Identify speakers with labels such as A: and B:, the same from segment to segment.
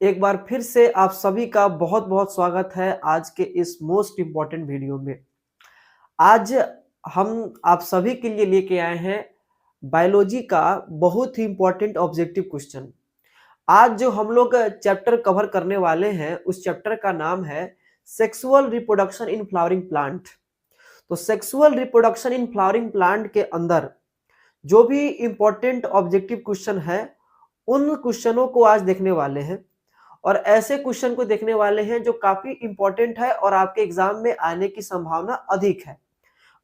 A: एक बार फिर से आप सभी का बहुत बहुत स्वागत है आज के इस मोस्ट इम्पॉर्टेंट वीडियो में। आज हम आप सभी के लिए लेके आए हैं बायोलॉजी का बहुत ही इम्पॉर्टेंट ऑब्जेक्टिव क्वेश्चन। आज जो हम लोग चैप्टर कवर करने वाले हैं उस चैप्टर का नाम है sexual reproduction in flowering plant. तो sexual reproduction in flowering plant के अंदर जो भी इम्पोर्टेंट ऑब्जेक्टिव क्वेश्चन है उन क्वेश्चनों को आज देखने वाले हैं और ऐसे क्वेश्चन को देखने वाले हैं जो काफी इंपॉर्टेंट है और आपके एग्जाम में आने की संभावना अधिक है।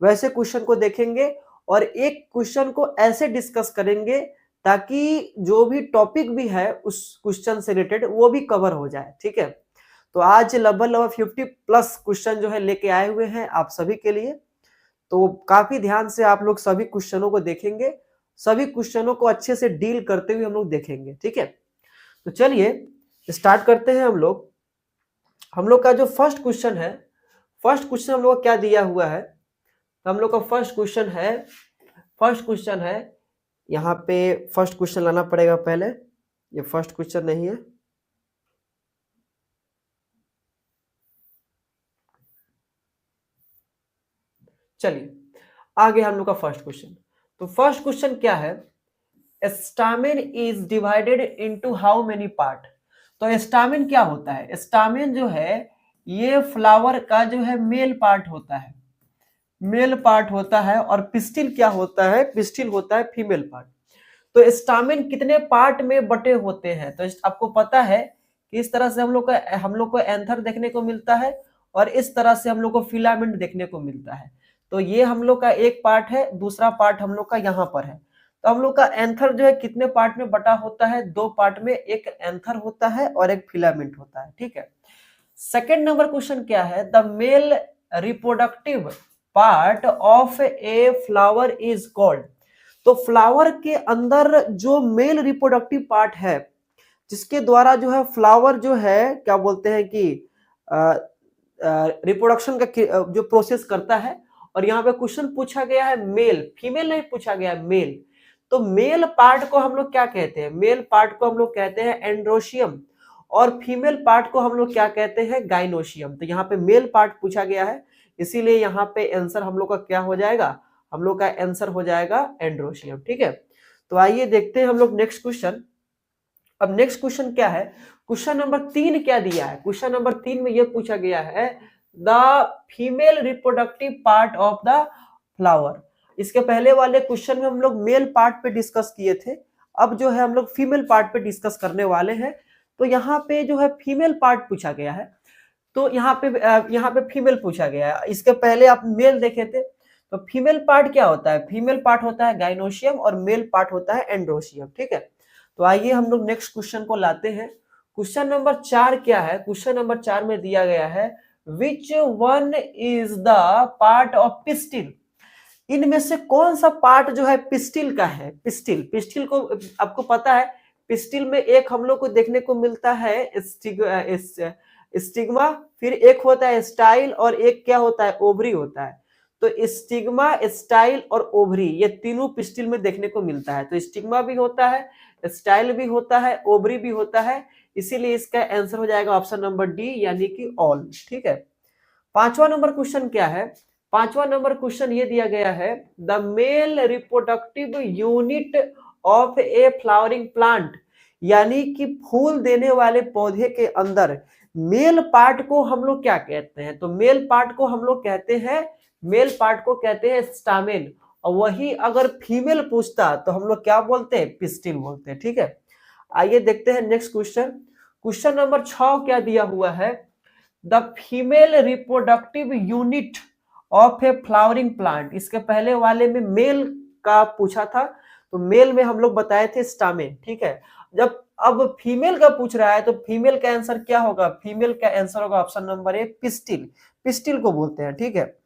A: वैसे क्वेश्चन को देखेंगे और एक क्वेश्चन को ऐसे डिस्कस करेंगे ताकि जो भी टॉपिक भी है उस क्वेश्चन से रिलेटेड वो भी कवर हो जाए। ठीक है, तो आज लगभग 50 प्लस क्वेश्चन जो है लेके आए हुए हैं आप सभी के लिए। तो काफी ध्यान से आप लोग सभी क्वेश्चनों को देखेंगे, सभी क्वेश्चनों को अच्छे से डील करते हुए हम लोग देखेंगे। ठीक है, तो चलिए स्टार्ट करते हैं। हम लोग का जो फर्स्ट क्वेश्चन है, फर्स्ट क्वेश्चन हम लोग का क्या दिया हुआ है, तो हम लोग का फर्स्ट क्वेश्चन है यहाँ पे। फर्स्ट क्वेश्चन लाना पड़ेगा पहले, ये फर्स्ट क्वेश्चन नहीं है। चलिए आगे हम लोग का फर्स्ट क्वेश्चन। तो फर्स्ट क्वेश्चन क्या है, stamen is divided into how many part. तो स्टामेन क्या होता है, स्टामेन जो है ये फ्लावर का जो है मेल पार्ट होता है, मेल पार्ट होता है। और पिस्टिल क्या होता है, पिस्टिल होता है फीमेल पार्ट। तो स्टामेन कितने पार्ट में बटे होते हैं, तो आपको पता है कि इस तरह से हम लोग को एंथर देखने को मिलता है और इस तरह से हम लोग को फिलामेंट देखने को मिलता है। तो ये हम लोग का एक पार्ट है, दूसरा पार्ट हम लोग का यहाँ पर है। तो हम लोग का एंथर जो है कितने पार्ट में बटा होता है, दो पार्ट में, एक एंथर होता है और एक फिलामेंट होता है। ठीक है, सेकेंड नंबर क्वेश्चन क्या है, the male reproductive part of a flower is called. तो फ्लावर के अंदर जो मेल रिप्रोडक्टिव पार्ट है जिसके द्वारा जो है फ्लावर जो है क्या बोलते हैं कि रिप्रोडक्शन का जो प्रोसेस करता है। और यहाँ पे क्वेश्चन पूछा गया है मेल, फीमेल नहीं पूछा गया है, मेल। तो मेल पार्ट को हम लोग क्या कहते हैं, मेल पार्ट को हम लोग कहते हैं एंड्रोशियम और फीमेल पार्ट को हम लोग क्या कहते हैं, गाइनोशियम। तो यहाँ पे मेल पार्ट पूछा गया है, इसीलिए यहाँ पे आंसर हम लोग का क्या हो जाएगा, हम लोग का आंसर हो जाएगा एंड्रोशियम। ठीक है, तो आइए देखते हैं हम लोग नेक्स्ट क्वेश्चन। अब नेक्स्ट क्वेश्चन क्या है, क्वेश्चन नंबर 3 क्या दिया है, क्वेश्चन नंबर 3 में यह पूछा गया है the female reproductive part of the flower. इसके पहले वाले क्वेश्चन में हम लोग मेल पार्ट पे डिस्कस किए थे, अब जो है हम लोग फीमेल पार्ट पे डिस्कस करने वाले हैं। तो यहाँ पे जो है फीमेल पार्ट पूछा गया है, तो यहाँ पे फीमेल पूछा गया है। इसके पहले आप मेल देखे थे, तो फीमेल पार्ट क्या होता है, फीमेल पार्ट होता है गाइनोशियम और मेल पार्ट होता है एंड्रोशियम। ठीक है, तो आइए हम लोग नेक्स्ट क्वेश्चन को लाते हैं। क्वेश्चन नंबर 4 क्या है, क्वेश्चन नंबर 4 में दिया गया है which one is the part of pistil. इनमें से कौन सा पार्ट जो है पिस्टिल का है, पिस्टिल, पिस्टिल को आपको पता है, पिस्टिल में एक हम लोग को देखने को मिलता है स्टिग्मा, फिर एक होता है स्टाइल और एक क्या होता है, ओवरी होता है। तो स्टिग्मा, स्टाइल और ओवरी ये तीनों पिस्टिल में देखने को मिलता है। तो स्टिग्मा भी होता है, स्टाइल भी होता है, ओवरी भी होता है, इसीलिए इसका आंसर हो जाएगा ऑप्शन नंबर डी यानी कि ऑल। ठीक है, पांचवा नंबर क्वेश्चन क्या है, पांचवा नंबर क्वेश्चन ये दिया गया है the male reproductive unit of A flowering plant, यानी कि फूल देने वाले पौधे के अंदर मेल पार्ट को हम लोग क्या कहते हैं, तो मेल पार्ट को हम लोग कहते हैं, मेल पार्ट को कहते हैं स्टामेन। और वही अगर फीमेल पूछता तो हम लोग क्या बोलते हैं, पिस्टिल बोलते हैं। ठीक है, आइए देखते हैं नेक्स्ट क्वेश्चन। क्वेश्चन नंबर 6 क्या दिया हुआ है, the female reproductive unit of A flowering plant. इसके पहले वाले में मेल का पूछा था, तो मेल में हम लोग बताए थे स्टामेन। ठीक है, जब अब फीमेल का पूछ रहा है तो फीमेल का आंसर क्या होगा, फीमेल का आंसर होगा ऑप्शन नंबर ए पिस्टिल, पिस्टिल को बोलते हैं। ठीक है,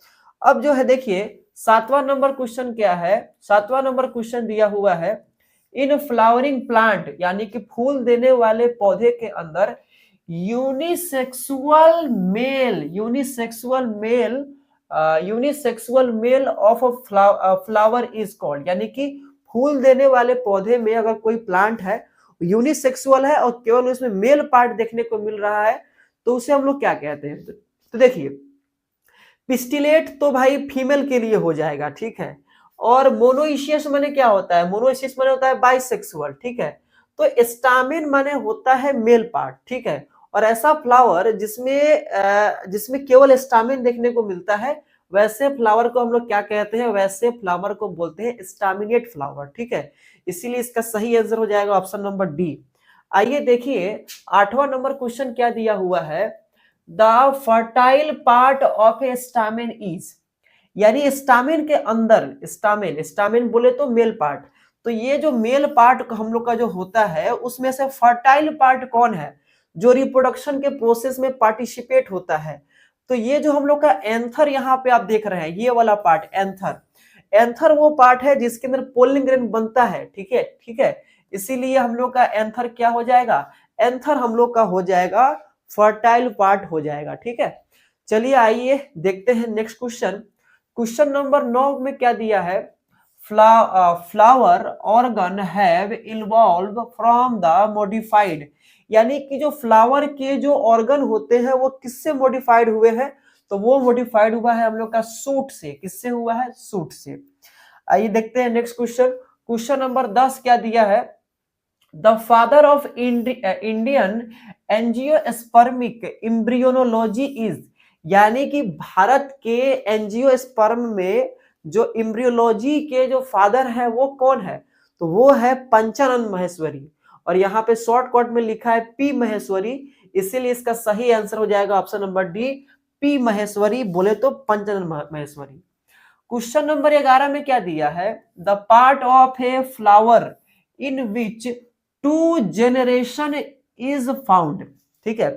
A: अब जो है देखिए सातवां नंबर क्वेश्चन क्या है, सातवां नंबर क्वेश्चन दिया हुआ है इन फ्लावरिंग प्लांट, यानी कि फूल देने वाले पौधे के अंदर unisexual male, unisexual male of flower is called, यानी कि फूल देने वाले पौधे में अगर कोई प्लांट है यूनिसेक्सुअल है और केवल उसमें मेल पार्ट देखने को मिल रहा है, तो उसे हम लोग क्या कहते हैं? तो देखिए, पिस्टिलेट तो भाई फीमेल के लिए हो जाएगा, ठीक है। और मोनोइशियस माने क्या होता है? मोनोइशियस माने होता है बाइसेक्सुअल, ठीक है। तो स्टामिन माने होता है मेल पार्ट, ठीक है। और ऐसा फ्लावर जिसमें केवल स्टामिन देखने को मिलता है, वैसे फ्लावर को हम लोग क्या कहते हैं? वैसे फ्लावर को बोलते हैं स्टामिनेट फ्लावर, ठीक है। इसीलिए इसका सही आंसर हो जाएगा ऑप्शन नंबर डी। आइए देखिए 8वां नंबर क्वेश्चन क्या दिया हुआ है। The fertile part of A stamen is, यानी स्टामिन के अंदर, स्टामिन स्टामिन बोले तो मेल पार्ट, तो ये जो मेल पार्ट हम लोग का जो होता है उसमें से फर्टाइल पार्ट कौन है? जो रिप्रोडक्शन के प्रोसेस में पार्टिसिपेट होता है। तो ये जो हम लोग का एंथर यहाँ पे आप देख रहे हैं, ये वाला पार्ट एंथर, एंथर वो पार्ट है जिसके अंदर पोलिन ग्रेन बनता है, ठीक है, ठीक है। इसीलिए हम लोग का एंथर क्या हो जाएगा? एंथर हम लोग का हो जाएगा फर्टाइल पार्ट हो जाएगा, ठीक है। चलिए आइए देखते हैं नेक्स्ट क्वेश्चन। क्वेश्चन नंबर 9 में क्या दिया है? Flower organ have evolve from the modified, यानी कि जो फ्लावर के जो ऑर्गन होते हैं वो किससे मॉडिफाइड हुए हैं? तो वो मॉडिफाइड हुआ है हम लोग का सूट से। किससे हुआ है? सूट से। आइए देखते हैं नेक्स्ट क्वेश्चन। क्वेश्चन नंबर 10 क्या दिया है? The father of Indian angiospermic embryology is, यानी कि भारत के एंजियोस्पर्म में जो एम्ब्रियोलॉजी के जो फादर है वो कौन है? तो वो है पंचानन महेश्वरी, और यहाँ पे शॉर्टकट में लिखा है पी महेश्वरी, इसीलिए इसका सही आंसर हो जाएगा option number D, P Maheshwari बोले तो पंचानन महेश्वरी। क्वेश्चन नंबर 11 में क्या दिया है? The part of a flower in which 2 generation is found, ठीक है।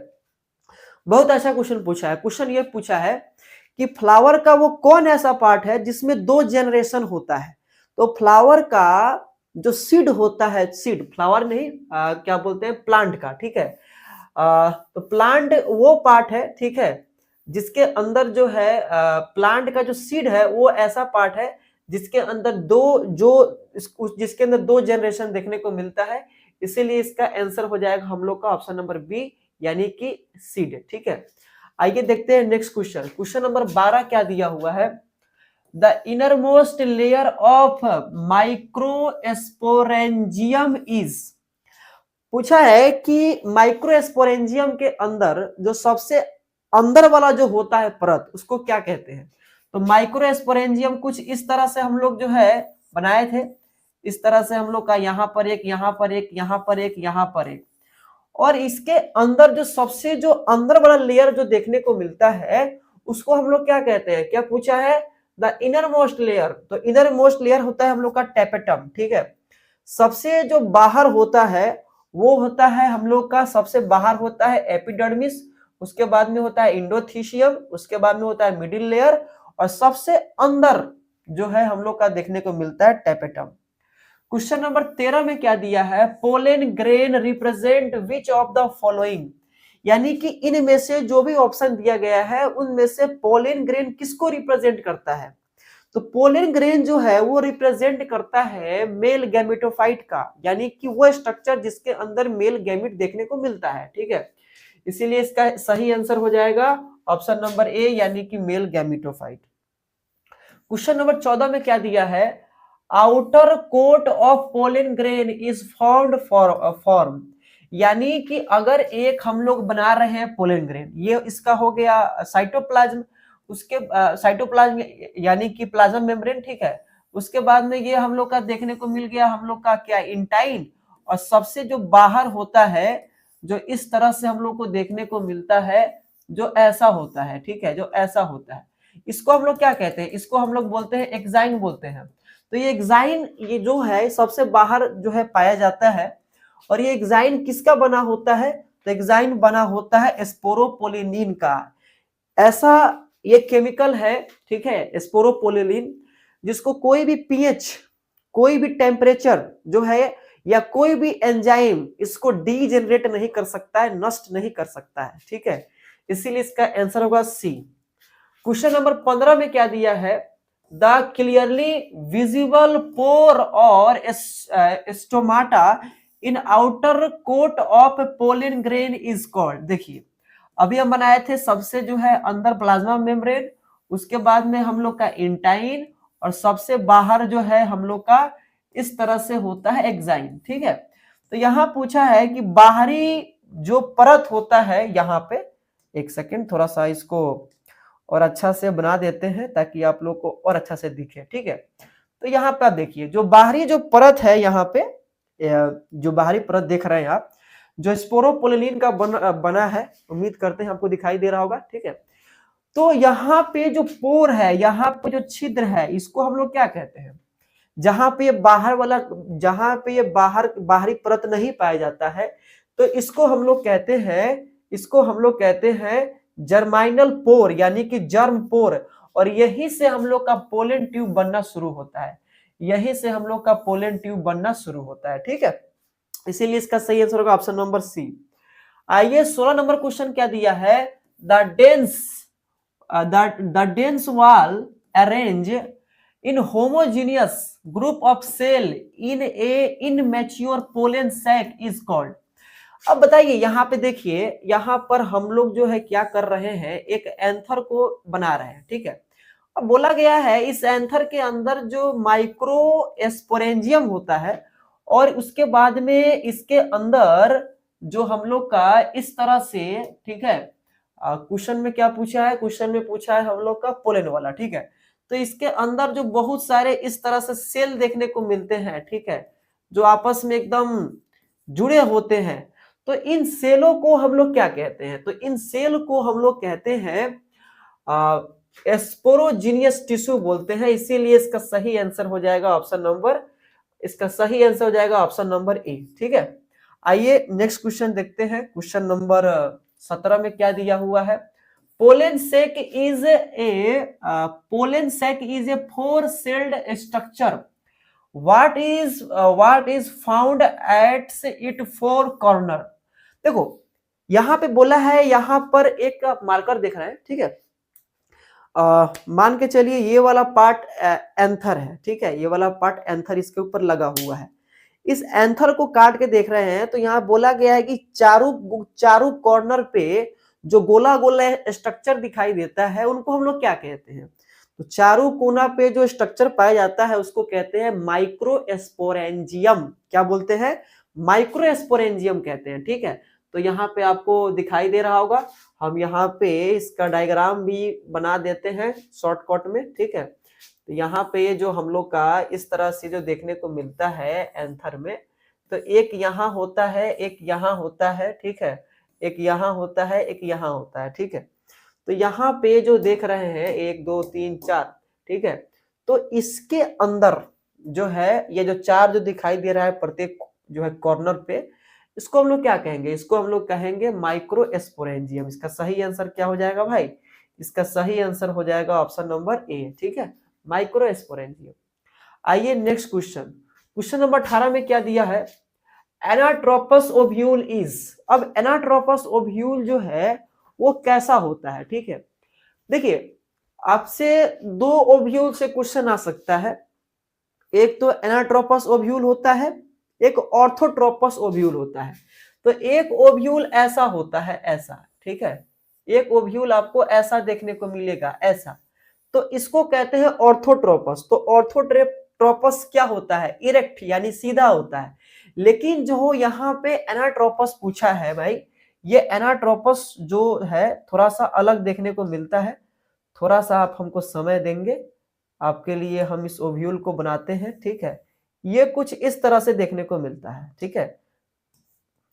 A: बहुत अच्छा क्वेश्चन पूछा है। क्वेश्चन ये पूछा है कि फ्लावर का वो कौन ऐसा पार्ट है जिसमें 2 जनरेशन होता है? तो फ्लावर का जो सीड होता है, सीड फ्लावर नहीं क्या बोलते हैं, प्लांट का, ठीक है। तो प्लांट वो पार्ट है, ठीक है, जिसके अंदर जो है प्लांट का जो सीड है वो ऐसा पार्ट है जिसके अंदर जिसके अंदर 2 जनरेशन देखने को मिलता है। इसीलिए इसका आंसर हो जाएगा हम लोग का ऑप्शन नंबर बी, यानी कि सीड, ठीक है। आइए देखते हैं नेक्स्ट क्वेश्चन। क्वेश्चन नंबर 12 क्या दिया हुआ है? The innermost layer of microsporangium is, पूछा है कि माइक्रोस्पोरेंजियम के अंदर जो सबसे अंदर वाला जो होता है परत, उसको क्या कहते हैं? तो माइक्रोस्पोरेंजियम कुछ इस तरह से हम लोग जो है बनाए थे, इस तरह से हम लोग का यहाँ पर एक, यहाँ पर एक, यहाँ पर एक, यहाँ पर एक, और इसके अंदर जो सबसे जो अंदर वाला लेयर जो देखने को मिलता है उसको हम लोग क्या कहते हैं? क्या पूछा है? The inner most layer. तो इनर मोस्ट लेयर होता है हम लोग का टेपेटम, ठीक है। सबसे जो बाहर होता है वो होता है हम लोग का, सबसे बाहर होता है एपिडर्मिस, उसके बाद में होता है इंडोथीशियम, उसके बाद में होता है मिडिल लेयर, और सबसे अंदर जो है हम लोग का देखने को मिलता है टेपेटम। क्वेश्चन नंबर 13 में क्या दिया है? Pollen grain represent which of the following, यानी कि इनमें से जो भी ऑप्शन दिया गया है उनमें से पोलेन ग्रेन किसको रिप्रेजेंट करता है? तो पोलेन ग्रेन जो है वो रिप्रेजेंट करता है मेल गैमेटोफाइट का, यानी कि वो स्ट्रक्चर जिसके अंदर मेल गैमेट देखने को मिलता है, ठीक है। इसीलिए इसका सही आंसर हो जाएगा ऑप्शन नंबर ए, यानी कि मेल गैमेटोफाइट। क्वेश्चन नंबर 14 में क्या दिया है? Outer coat of pollen grain is found form, यानी कि अगर एक हम लोग बना रहे हैं पोलेन ग्रेन, ये इसका हो गया साइटोप्लाज्म, उसके साइटोप्लाज्म यानी कि प्लाज्म मेम्ब्रेन, ठीक है। उसके बाद में ये हम लोग का देखने को मिल गया हम लोग का क्या, इंटाइन, और सबसे जो बाहर होता है जो इस तरह से हम लोग को देखने को मिलता है, जो ऐसा होता है, ठीक है, जो ऐसा होता है, इसको हम लोग क्या कहते हैं? इसको हम लोग बोलते हैं एक्साइन बोलते हैं। तो ये एक्साइन ये जो है सबसे बाहर जो है पाया जाता है, और ये एक्साइन किसका बना होता है? तो एक्साइन बना होता है स्पोरोपोलिनिन का। ऐसा ये केमिकल है, ठीक है, स्पोरोपोलिनिन, जिसको कोई भी पीएच, कोई भी टेम्परेचर जो है या कोई भी एंजाइम इसको डीजेनरेट नहीं कर सकता है, नष्ट नहीं कर सकता है, ठीक है। इसीलिए इसका आंसर होगा सी। क्वेश्चन नंबर 15 में क्या दिया है? द क्लियरली विजिबल पोर और stomata in outer coat of pollen grain is called. देखिए अभी हम बनाए थे सबसे जो है अंदर प्लाज्मा मेम्ब्रेन, उसके बाद में हम लोग का इंटाइन, और सबसे बाहर जो है हम लोग का इस तरह से होता है एक्साइन। ठीक है, तो यहां पूछा है कि बाहरी जो परत होता है यहाँ पे, एक सेकेंड थोड़ा सा इसको और अच्छा से बना देते हैं ताकि आप लोग को और अच्छा से दिखे। ठीक है, तो यहाँ पे आप देखिए जो बाहरी जो परत है यहाँ पे, जो बाहरी परत देख रहे हैं आप, जो स्पोरोपोलिन का बना है, उम्मीद करते हैं आपको दिखाई दे रहा होगा। ठीक है, तो यहाँ पे जो पोर है, यहाँ पे जो छिद्र है, इसको हम लोग क्या कहते हैं, जहां पे ये बाहर वाला, जहां पे ये बाहरी परत नहीं पाया जाता है, तो इसको हम लोग कहते हैं, इसको हम लोग कहते हैं जर्माइनल पोर, यानी कि जर्म पोर। और यहीं से हम लोग का पोलन ट्यूब बनना शुरू होता है, यहीं से हम लोग का पोलन ट्यूब बनना शुरू होता है। ठीक है, इसीलिए इसका सही आंसर होगा ऑप्शन नंबर सी। आइए 16 नंबर क्वेश्चन क्या दिया है, the dense wall arrange in homogeneous group of cell in a immature pollen sac is called. अब बताइए यहाँ पे देखिए, यहाँ पर हम लोग जो है क्या कर रहे हैं, एक एंथर को बना रहे हैं। ठीक है, अब बोला गया है इस एंथर के अंदर जो माइक्रो एस्पोरेंजियम होता है, और उसके बाद में इसके अंदर जो हम लोग का इस तरह से, ठीक है, क्वेश्चन में क्या पूछा है, क्वेश्चन में पूछा है हम लोग का पोलन वाला। ठीक है, तो इसके अंदर जो बहुत सारे इस तरह से सेल देखने को मिलते हैं, ठीक है, जो आपस में एकदम जुड़े होते हैं, तो इन सेलों को हम लोग क्या कहते हैं, तो इन सेल को हम लोग कहते हैं स्पोरोजीनियस टिश्यू बोलते हैं। इसीलिए इसका सही आंसर हो जाएगा ऑप्शन नंबर, इसका सही आंसर हो जाएगा ऑप्शन नंबर ए। ठीक है, आइए नेक्स्ट क्वेश्चन देखते हैं। क्वेश्चन नंबर 17 में क्या दिया हुआ है, pollen sac is a 4-celled structure, what is found at its 4 corner। देखो यहां पे बोला है, यहां पर एक मार्कर देख रहे हैं। ठीक है, मान के चलिए ये वाला पार्ट एंथर है। ठीक है, ये वाला पार्ट एंथर इसके ऊपर लगा हुआ है। इस एंथर को काट के देख रहे हैं, तो यहाँ बोला गया है कि चारों कॉर्नर पे जो गोला गोला स्ट्रक्चर दिखाई देता है, उनको हम लोग क्या कहते हैं, तो चारों कोना पे जो स्ट्रक्चर पाया जाता है उसको कहते हैं माइक्रोस्पोरेंजियम। क्या बोलते हैं, माइक्रोस्पोरेंजियम कहते हैं। ठीक है, तो यहाँ पे आपको दिखाई दे रहा होगा, हम यहाँ पे इसका डायग्राम भी बना देते हैं शॉर्टकट में। ठीक है, तो यहाँ पे जो हम लोग का इस तरह से जो देखने को मिलता है एंथर में, तो एक यहाँ होता है, एक यहाँ होता है। ठीक है, एक यहाँ होता है, एक यहाँ होता है। ठीक है, तो यहाँ पे जो देख रहे हैं 1 2 3 4, ठीक है, तो इसके अंदर जो है ये जो 4 जो दिखाई दे रहा है प्रत्येक जो है कॉर्नर पे, इसको हम लोग क्या कहेंगे, इसको हम लोग कहेंगे माइक्रोस्पोरेंजियम। इसका सही आंसर क्या हो जाएगा भाई, इसका सही आंसर हो जाएगा ऑप्शन नंबर ए। ठीक है, माइक्रोस्पोरेंजियम। आइए नेक्स्ट क्वेश्चन, क्वेश्चन नंबर 18 में क्या दिया है, एनाट्रोपस ओव्यूल इज। अब एनाट्रोपस ओव्यूल जो है वो कैसा होता है। ठीक है, देखिए आपसे 2 ओव्यूल से क्वेश्चन आ सकता है, एक तो एनाट्रोपस ओव्यूल होता है, एक ऑर्थोट्रोपस ओव्यूल होता है। तो एक ओव्यूल ऐसा होता है, ऐसा। ठीक है, एक ओव्यूल आपको ऐसा देखने को मिलेगा, ऐसा, तो इसको कहते हैं ऑर्थोट्रोपस। तो ऑर्थोट्रोपस क्या होता है, इरेक्ट यानी सीधा होता है। लेकिन जो यहाँ पे एनाट्रोपस पूछा है भाई, ये एनाट्रोपस जो है थोड़ा सा अलग देखने को मिलता है। थोड़ा सा आप हमको समय देंगे, आपके लिए हम इस ओव्यूल को बनाते हैं। ठीक है, ये कुछ इस तरह से देखने को मिलता है। ठीक है,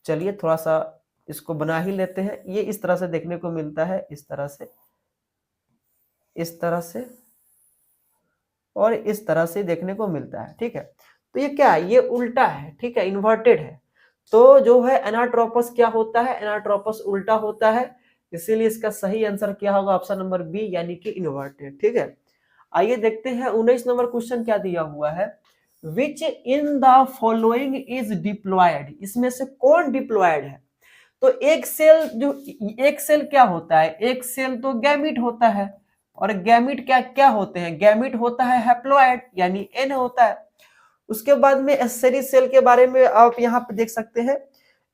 A: चलिए थोड़ा सा इसको बना ही लेते हैं। ये इस तरह से देखने को मिलता है, इस तरह से, इस तरह से, और इस तरह से देखने को मिलता है। ठीक है, तो ये क्या है, ये उल्टा है। ठीक है, इन्वर्टेड है। तो जो है एनाट्रोपस क्या होता है, एनाट्रोपस उल्टा होता है। इसीलिए इसका सही आंसर क्या होगा, ऑप्शन नंबर बी, यानी कि इन्वर्टेड। ठीक है, आइए देखते हैं 19 नंबर क्वेश्चन क्या दिया हुआ है, which in the following is diploid. इसमें से कौन डिप्लॉयड है, तो एक सेल क्या होता है, एक सेल तो गैमीट होता है, और गैमीट क्या क्या होते हैं, गैमीट होता है हैप्लॉयड यानी एन होता है। उसके बाद में एक्सेसरी सेल के बारे में आप यहाँ पे देख सकते हैं।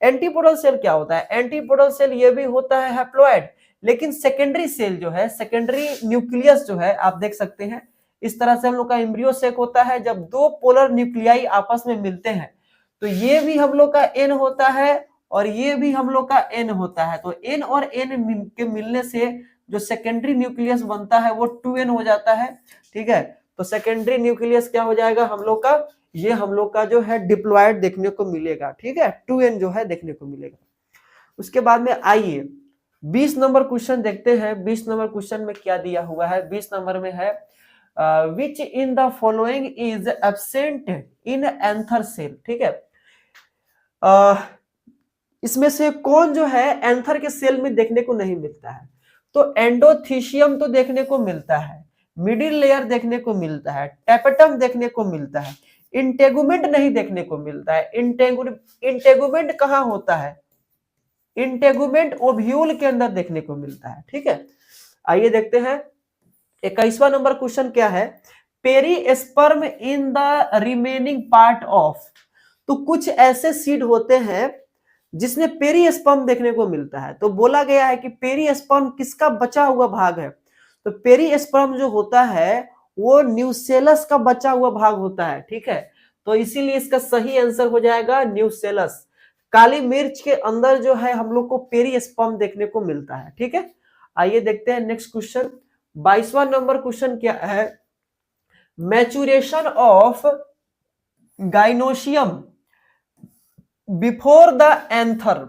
A: एंटीपोडल सेल क्या होता है? एंटीपोडल सेल ये भी होता है हैप्लॉइड, लेकिन सेकेंडरी सेल जो है, सेकेंडरी न्यूक्लियस जो है, आप देख सकते हैं इस तरह से हम लोग का एम्ब्रियो सेक होता है। जब दो पोलर न्यूक्लियाई आपस में मिलते हैं तो ये भी हम लोग का एन होता है और ये भी हम लोग का एन होता है। तो एन और एन के मिलने से जो सेकेंडरी न्यूक्लियस बनता है वो 2n हो जाता है। ठीक है, तो सेकेंडरी न्यूक्लियस क्या हो जाएगा हम लोग का? ये हम लोग का जो है डिप्लॉयड देखने को मिलेगा। ठीक है, 2n जो है देखने को मिलेगा। उसके बाद में आइए 20 नंबर क्वेश्चन देखते हैं। 20 नंबर क्वेश्चन में क्या दिया हुआ है? 20 नंबर में है which in the following is absent in anther cell. ठीक है, इसमें से कौन जो है एंथर के सेल में देखने को नहीं मिलता है? तो एंडोथीशियम तो देखने को मिलता है, मिडिल लेयर देखने को मिलता है, टेपेटम देखने को मिलता है, इंटेगुमेंट नहीं देखने को मिलता है। इंटेगुमेंट कहां होता है? इंटेगुमेंट ओव्यूल के अंदर देखने को मिलता है। ठीक है, आइए देखते हैं 21वां नंबर क्वेश्चन क्या है? Perisperm in the remaining part of. तो कुछ ऐसे सीड होते हैं जिसमें पेरीस्पर्म देखने को मिलता है। तो बोला गया है कि पेरीस्पर्म किसका बचा हुआ भाग है? तो पेरीस्पर्म जो होता है वो न्यूसेलस का बचा हुआ भाग होता है। ठीक है, तो इसीलिए इसका सही आंसर हो जाएगा न्यूसेलस। काली मिर्च के अंदर जो है हम लोग को पेरीस्पर्म देखने को मिलता है। ठीक है, आइए देखते हैं नेक्स्ट क्वेश्चन। 22वां नंबर क्वेश्चन क्या है? Maturation of gynoecium before the anther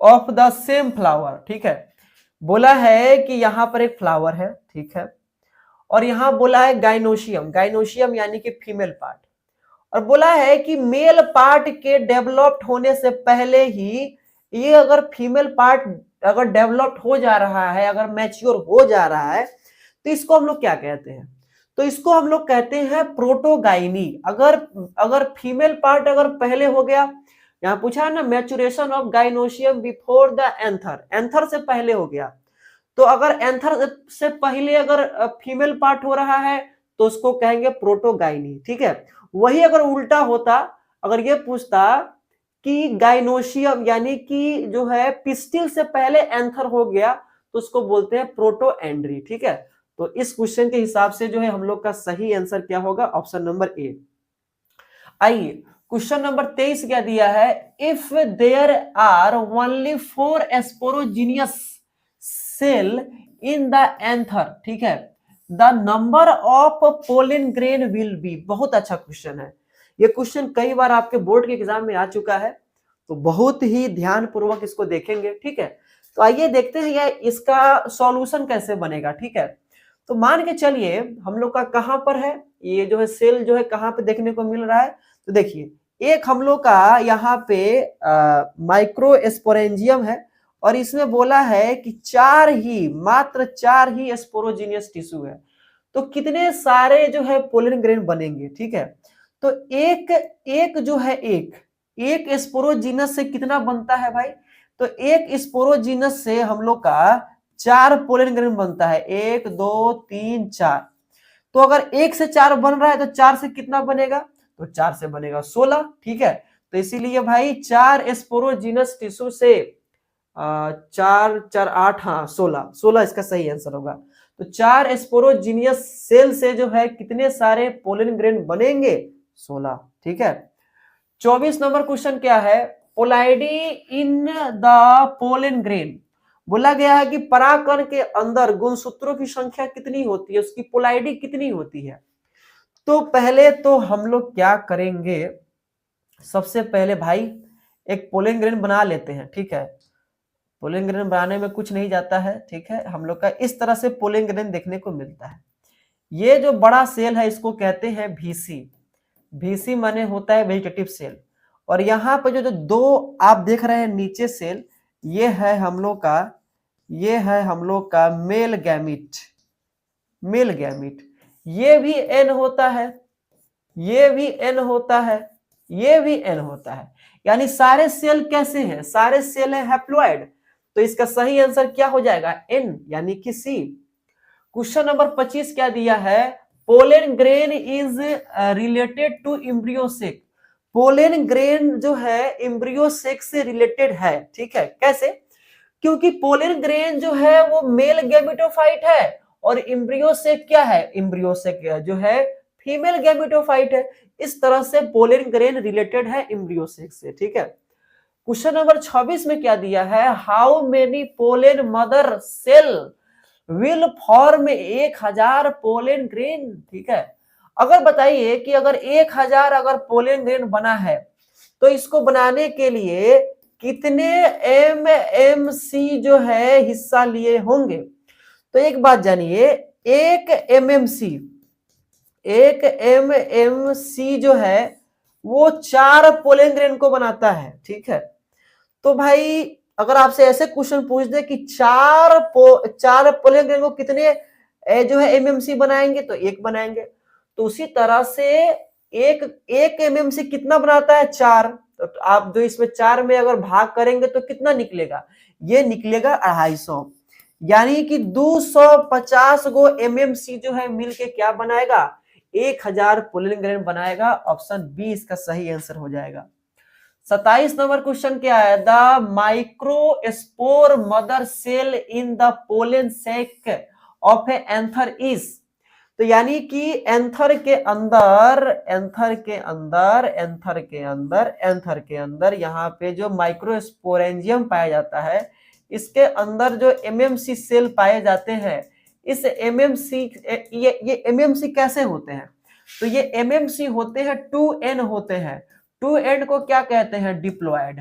A: of the same flower. ठीक है, बोला है कि यहां पर एक फ्लावर है, ठीक है, और यहां बोला है गाइनोशियम, गाइनोशियम यानी कि फीमेल पार्ट, और बोला है कि मेल पार्ट के डेवलप्ड होने से पहले ही ये अगर फीमेल पार्ट अगर डेवलप्ड हो जा रहा है, अगर मैच्योर हो जा रहा है, तो इसको हम लोग क्या कहते हैं? तो इसको हम लोग कहते हैं प्रोटोगाइनी। अगर फीमेल पार्ट अगर पहले हो गया, यहां पूछा है ना maturation of gynoecium before the anther, anther से पहले हो गया, तो अगर एंथर से पहले अगर फीमेल पार्ट हो रहा है तो उसको कहेंगे प्रोटोगाइनी। ठीक है, वही अगर उल्टा होता, अगर ये पूछता कि गाइनोशियम यानी कि जो है पिस्टिल से पहले एंथर हो गया तो उसको बोलते हैं प्रोटोएंड्री। ठीक है, तो इस क्वेश्चन के हिसाब से जो है हम लोग का सही आंसर क्या होगा? Option number A. आइए क्वेश्चन नंबर 23 क्या दिया है? If there are only 4 sporogenous cell in the anther, ठीक है, the number of pollen grain will be. बहुत अच्छा क्वेश्चन है ये। क्वेश्चन कई बार आपके बोर्ड के एग्जाम में आ चुका है, तो बहुत ही ध्यान पूर्वक इसको देखेंगे। ठीक है, तो आइए देखते हैं ये इसका सॉल्यूशन कैसे बनेगा। ठीक है, तो मान के चलिए हम लोग का कहां पर है ये जो है सेल जो है कहां पे देखने को मिल रहा है? तो देखिए एक हम लोग का यहाँ पे माइक्रोस्पोरेंजियम है और इसमें बोला है कि मात्र चार ही स्पोरोजीनियस टिश्यू है। तो कितने सारे जो है पोलन ग्रेन बनेंगे? ठीक है, तो एक जो है एक स्पोरोजीनस से कितना बनता है भाई? तो एक स्पोरोजीनस से हम लोग का 4 पोलन ग्रेन बनता है, 1 2 3 4। तो अगर 1 से 4 बन रहा है तो 4 से कितना बनेगा? तो 4 से बनेगा 16। ठीक है, तो इसीलिए भाई 4 स्पोरोजीनस टिश्यू से 4 4 8, हाँ 16 इसका सही आंसर होगा। तो 4 स्पोरोजीनियस सेल से जो है कितने सारे पोलन ग्रेन बनेंगे? 16। ठीक है, 24 नंबर क्वेश्चन क्या है? पोलाइडी इन द पोलन ग्रेन। बोला गया है कि परागकण के अंदर गुणसूत्रों की संख्या कितनी होती है, उसकी पोलाइडी कितनी होती है? तो पहले तो हम लोग क्या करेंगे, सबसे पहले भाई एक पोलन ग्रेन बना लेते हैं। ठीक है, पोलन ग्रेन बनाने में कुछ नहीं जाता है। ठीक है, हम लोग का इस तरह से पोलन ग्रेन देखने को मिलता है। ये जो बड़ा सेल है इसको कहते हैं भीसी। भीसी माने होता है वेजिटेटिव सेल। और यहाँ पर जो दो आप देख रहे हैं नीचे सेल, ये है हम लोग का मेल गैमिट। मेल गैमिट ये भी एन होता है, ये भी एन होता है, ये भी एन होता है, यानी सारे सेल कैसे हैं? सारे सेल है हैप्लॉइड। तो इसका सही आंसर क्या हो जाएगा? एन यानी कि सी। क्वेश्चन नंबर 25 क्या दिया है? Pollen grain is related to embryo sac. Pollen grain जो है एम्ब्रियो सेक से रिलेटेड है, ठीक है। कैसे? क्योंकि पोलन ग्रेन जो है वो मेल गैमेटोफाइट है और एम्ब्रियो सेक क्या है? एम्ब्रियो सेक जो है फीमेल गैमेटोफाइट है। इस तरह से पोलन ग्रेन रिलेटेड है एम्ब्रियो सेक से, ठीक है। क्वेश्चन नंबर 26 में क्या दिया है? How many pollen mother cell will form 1000 pollen grain, ठीक है। अगर बताइए कि अगर 1000 अगर पोलन ग्रेन बना है तो इसको बनाने के लिए कितने एमएमसी जो है हिस्सा लिए होंगे? तो एक बात जानिए, एक एमएमसी जो है वो 4 पोलन ग्रेन को बनाता है, ठीक है। तो भाई अगर आपसे ऐसे क्वेश्चन पूछ दे कि चार पोलन ग्रेन को कितने जो है एमएमसी बनाएंगे, तो एक बनाएंगे। तो उसी तरह से एक एमएमसी कितना बनाता है? 4। तो आप जो इसमें 4 में अगर भाग करेंगे तो कितना निकलेगा? ये निकलेगा 250, यानी कि 250 गो एमएमसी जो है मिलके क्या बनाएगा? 1000 पोलन ग्रेन बनाएगा। ऑप्शन बी इसका सही आंसर हो जाएगा। 27 नंबर क्वेश्चन क्या है? The microspore mother cell in the pollen sac of a anther is. तो यानी कि एंथर के अंदर यहाँ पे जो माइक्रोस्पोरेंजियम पाया जाता है, इसके अंदर जो एमएमसी सेल पाए जाते हैं, इस एमएमसी ये एमएमसी कैसे होते हैं? तो ये एमएमसी होते हैं 2n होते हैं। 2n को क्या कहते हैं? डिप्लॉयड।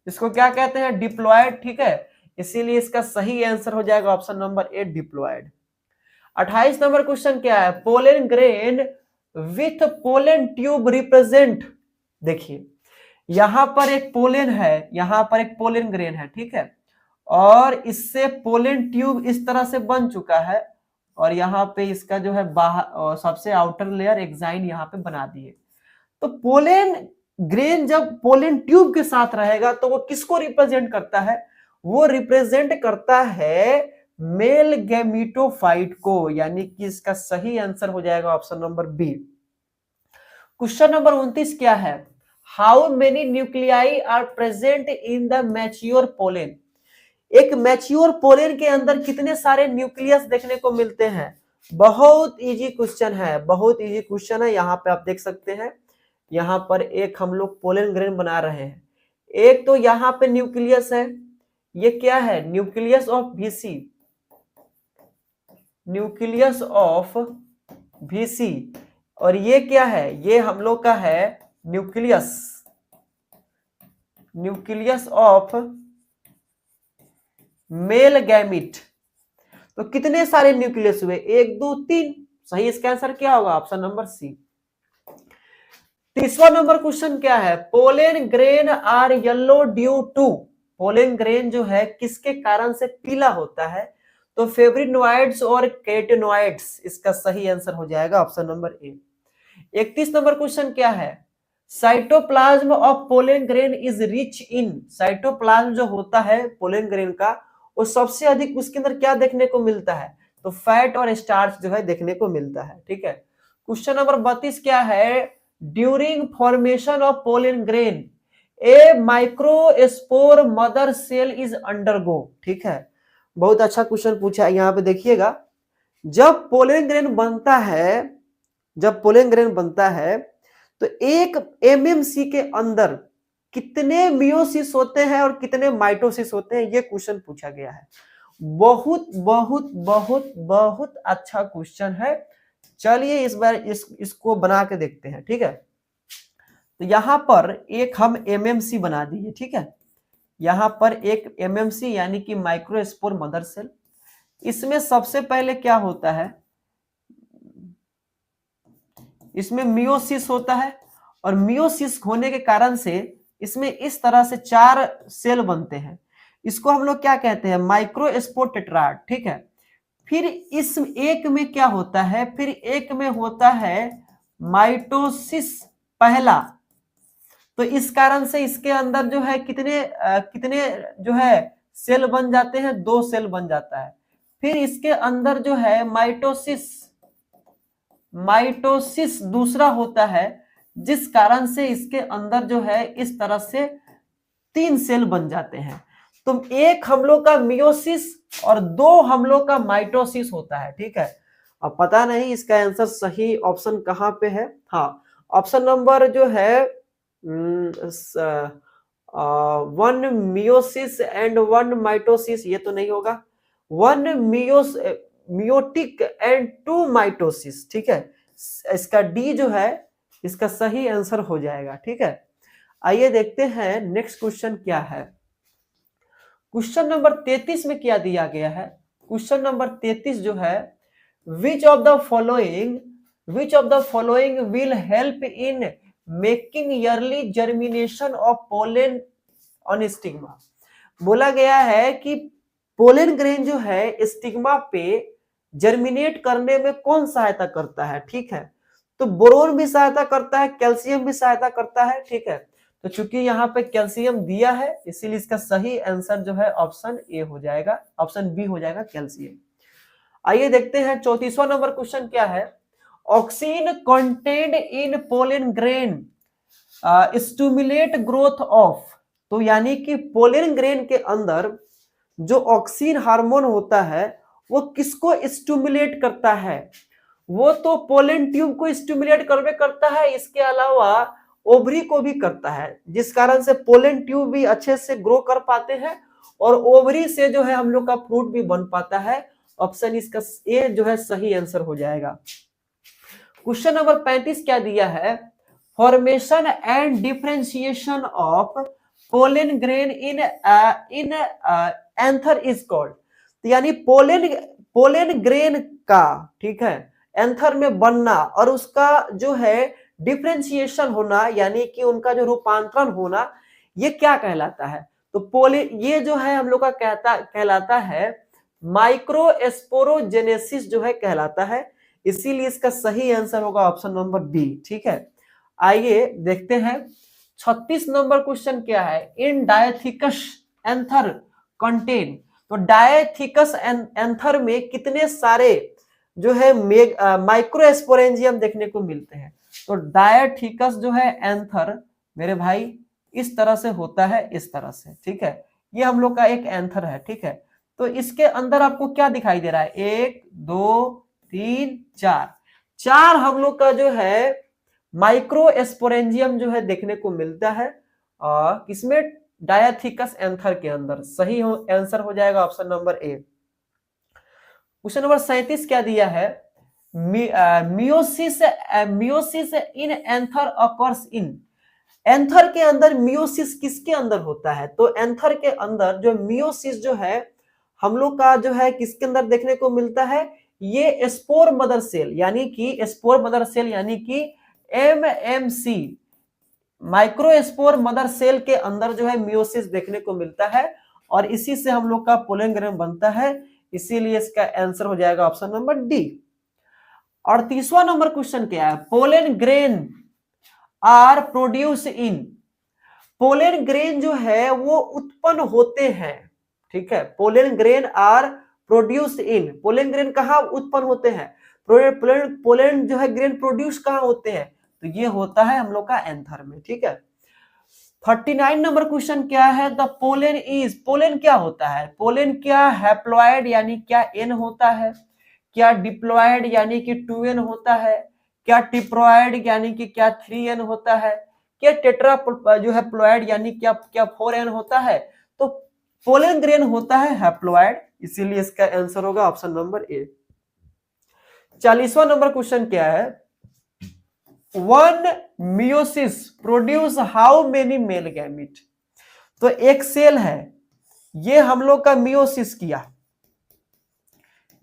A: इसको क्या कहते हैं? डिप्लॉयड, ठीक है। इसीलिए इसका सही आंसर हो जाएगा option number A, diploid. 28 number question क्या है? Pollen grain with pollen tube represent. देखिए यहां पर एक पोलन है, यहां पर एक पोलन ग्रेन है, ठीक है, और इससे पोलन ट्यूब इस तरह से बन चुका है और यहाँ पे इसका जो है बाहर सबसे आउटर लेयर एक्साइन यहाँ पे बना दिए। तो पोलन ग्रेन जब पोलन ट्यूब के साथ रहेगा तो वो किसको रिप्रेजेंट करता है? वो रिप्रेजेंट करता है मेल गैमेटोफाइट को, यानी कि इसका सही आंसर हो जाएगा option number B. Question number 29 क्या है? How many nuclei are present in the mature pollen. एक मैच्योर पोलन के अंदर कितने सारे न्यूक्लियस देखने को मिलते हैं? बहुत इजी क्वेश्चन है, बहुत इजी क्वेश्चन है। यहाँ पे आप देख सकते हैं, यहाँ पर एक हम लोग पोलन ग्रेन बना रहे हैं। एक तो यहाँ पे न्यूक्लियस है, ये क्या है? Nucleus of VC, nucleus of VC। और ये क्या है? ये हम लोग का है न्यूक्लियस ऑफ मेल गैमिट। तो कितने सारे न्यूक्लियस हुए? 1 2 3। सही इसका आंसर क्या होगा? Option number C. 30वां नंबर क्वेश्चन क्या है? Pollen grain are yellow due to. Pollen grain जो है किसके कारण से पीला होता है? तो फेब्रिनोइड्स और कैरोटीनॉइड्स, इसका सही आंसर हो जाएगा ऑप्शन नंबर ए। 31 नंबर क्वेश्चन क्या है? Cytoplasm of pollen grain is rich in. Cytoplasm जो होता है पोलन ग्रेन का, वो सबसे अधिक उसके अंदर क्या देखने को मिलता है? तो फैट और स्टार्च जो है देखने को मिलता है, ठीक है। क्वेश्चन नंबर 32 क्या है? During formation of pollen grain a microspore mother cell is undergo, ठीक है। बहुत अच्छा क्वेश्चन पूछा है। यहाँ पे देखिएगा, जब पोलन ग्रेन बनता है तो एक एमएमसी के अंदर कितने मियोसिस होते हैं और कितने माइटोसिस होते हैं, ये क्वेश्चन पूछा गया है। बहुत बहुत बहुत बहुत अच्छा क्वेश्चन है। चलिए इस बार इसको बना के देखते हैं, ठीक है। तो यहां पर एक हम एमएमसी बना दिए, ठीक है। यहां पर एक एमएमसी यानी कि माइक्रोस्पोर मदर सेल। इसमें सबसे पहले क्या होता है? इसमें मियोसिस होता है और मियोसिस होने के कारण से इसमें इस तरह से 4 सेल बनते हैं। इसको हम लोग क्या कहते हैं? माइक्रोस्पोर टेट्राड, ठीक है। फिर इस एक में क्या होता है? फिर एक में होता है माइटोसिस पहला। तो इस कारण से इसके अंदर जो है कितने जो है सेल बन जाते हैं? 2 सेल बन जाता है। फिर इसके अंदर जो है माइटोसिस माइटोसिस दूसरा होता है, जिस कारण से इसके अंदर जो है इस तरह से 3 सेल बन जाते हैं। तो एक हम लोग का मियोसिस और 2 हम लोग का माइटोसिस होता है, ठीक है। अब पता नहीं इसका आंसर सही ऑप्शन कहां पे है। हाँ, ऑप्शन नंबर जो है 1 मियोसिस एंड 1 माइटोसिस, ये तो नहीं होगा। 1 मियोटिक एंड 2 माइटोसिस, ठीक है। इसका डी जो है इसका सही आंसर हो जाएगा, ठीक है। आइए देखते हैं नेक्स्ट क्वेश्चन क्या है। क्वेश्चन नंबर 33 में क्या दिया गया है। क्वेश्चन नंबर 33 जो है, which of the following will help in making yearly germination of pollen on stigma. बोला गया है कि पोलन ग्रेन जो है स्टिग्मा पे जर्मिनेट करने में कौन सहायता करता है, ठीक है। तो बोरोन भी सहायता करता है, कैल्शियम भी सहायता करता है, ठीक है। तो चूंकि यहाँ पे कैल्शियम दिया है, इसीलिए इसका सही आंसर जो है ऑप्शन ए हो जाएगा, ऑप्शन बी हो जाएगा, कैल्शियम। आइए देखते हैं 34वां नंबर क्वेश्चन क्या है। Oxygen content in pollen grain stimulate growth of. तो यानी कि पोलन ग्रेन के अंदर जो ऑक्सीन हार्मोन होता है वो किसको स्टिमुलेट करता है। वो तो पोलन ट्यूब को स्टिमुलेट करता है, इसके अलावा ओवरी को भी करता है, जिस कारण से पोलन ट्यूब भी अच्छे से ग्रो कर पाते हैं और ओवरी से जो है हम लोग का फ्रूट भी बन पाता है। ऑप्शन इसका ए जो है सही आंसर हो जाएगा। क्वेश्चन नंबर 35 क्या दिया है। Formation and differentiation of pollen grain in anther is called. यानी पोलन ग्रेन का, ठीक है, एंथर में बनना और उसका जो है डिफरेंशिएशन होना, यानी कि उनका जो रूपांतरण होना, ये क्या कहलाता है। तो ये जो है हम लोग का कहलाता है माइक्रोस्पोरोजेनेसिस जो है कहलाता है, इसीलिए इसका सही आंसर होगा ऑप्शन नंबर बी, ठीक है। आइए देखते हैं 36 नंबर क्वेश्चन क्या है। इन डायथिकस एंथर कंटेन। तो डायथिकस एंथर में कितने सारे जो है माइक्रोस्पोरेंजियम देखने को मिलते हैं। तो डायथिकस जो है एंथर मेरे भाई इस तरह से होता है, इस तरह से, ठीक है। ये हम लोग का एक एंथर है, ठीक है। तो इसके अंदर आपको क्या दिखाई दे रहा है, 1 2 3 4 हम लोग का जो है माइक्रोस्पोरेंजियम जो है देखने को मिलता है, और किसमें, डायथिकस एंथर के अंदर। सही आंसर हो जाएगा option number A. Question number 37 क्या दिया है। Meiosis in anther occurs in. Anther के अंदर मियोसिस किसके अंदर होता है। तो एंथर के अंदर जो मियोसिस जो है हम लोग का जो है किसके अंदर देखने को मिलता है, ये स्पोर मदर सेल, यानी कि स्पोर मदर सेल यानी कि MMC माइक्रोस्पोर मदर सेल के अंदर जो है मियोसिस देखने को मिलता है, और इसी से हम लोग का पोलन ग्रेन बनता है, इसीलिए इसका आंसर हो जाएगा ऑप्शन नंबर डी। और 30वां नंबर क्वेश्चन क्या है। Pollen grain are produce in. Pollen grain जो है वो उत्पन्न होते हैं, ठीक है। Pollen grain are produce in. Pollen grain कहाँ उत्पन्न होते हैं, पोलन जो है ग्रेन प्रोड्यूस कहाँ होते हैं, तो ये होता है हम लोग का एंथर में, ठीक है। 39 नंबर क्वेश्चन क्या है। The pollen is. पोलन क्या होता है। पोलन क्या हैप्लॉइड यानी क्या एन होता है, क्या डिप्लॉइड यानी कि 2n होता है, क्या टिप्लॉइड यानी कि क्या 3n होता है, क्या टेट्रा जो है प्लॉइड यानी क्या 4n होता है। तो पोलन ग्रेन होता है हैप्लॉइड, इसीलिए इसका आंसर होगा ऑप्शन नंबर ए। 40वां नंबर क्वेश्चन क्या है। 1 meiosis produce how many male gamete. तो एक सेल है, ये हम लोग का मियोसिस किया,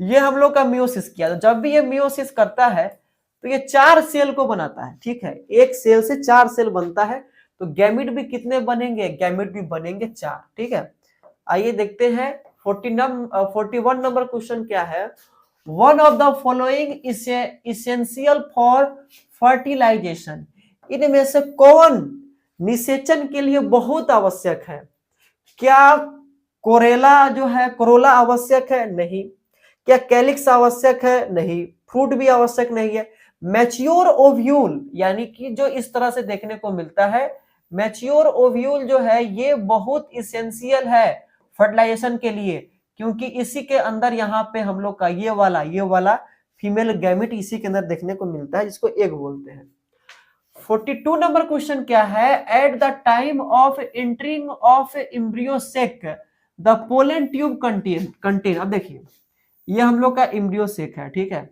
A: ये हम लोग का मियोसिस किया। तो जब भी ये मियोसिस करता है तो ये 4 सेल को बनाता है, ठीक है। एक सेल से 4 सेल बनता है, तो गैमिट भी कितने बनेंगे, गैमिट भी बनेंगे 4, ठीक है। आइए देखते हैं 41 नंबर क्वेश्चन क्या है। One of the following essential for fertilization. इनमें से कौन निषेचन के लिए बहुत आवश्यक है। क्या कोरोला आवश्यक है, नहीं। क्या कैलिक्स आवश्यक है, नहीं। फ्रूट भी आवश्यक नहीं है। मैच्योर ओव्यूल यानी कि जो इस तरह से देखने को मिलता है, मैच्योर ओव्यूल जो है ये बहुत इसेंशियल है फर्टिलाइजेशन के लिए, क्योंकि इसी के अंदर यहाँ पे हम लोग का ये वाला फीमेल गैमेट इसी के अंदर देखने को मिलता है, जिसको एग बोलते हैं। 42 नंबर क्वेश्चन क्या है, at the time of entering of embryo sac the pollen tube contain. अब देखिए ये हम लोग का एम्ब्रियो सेक है, ठीक है,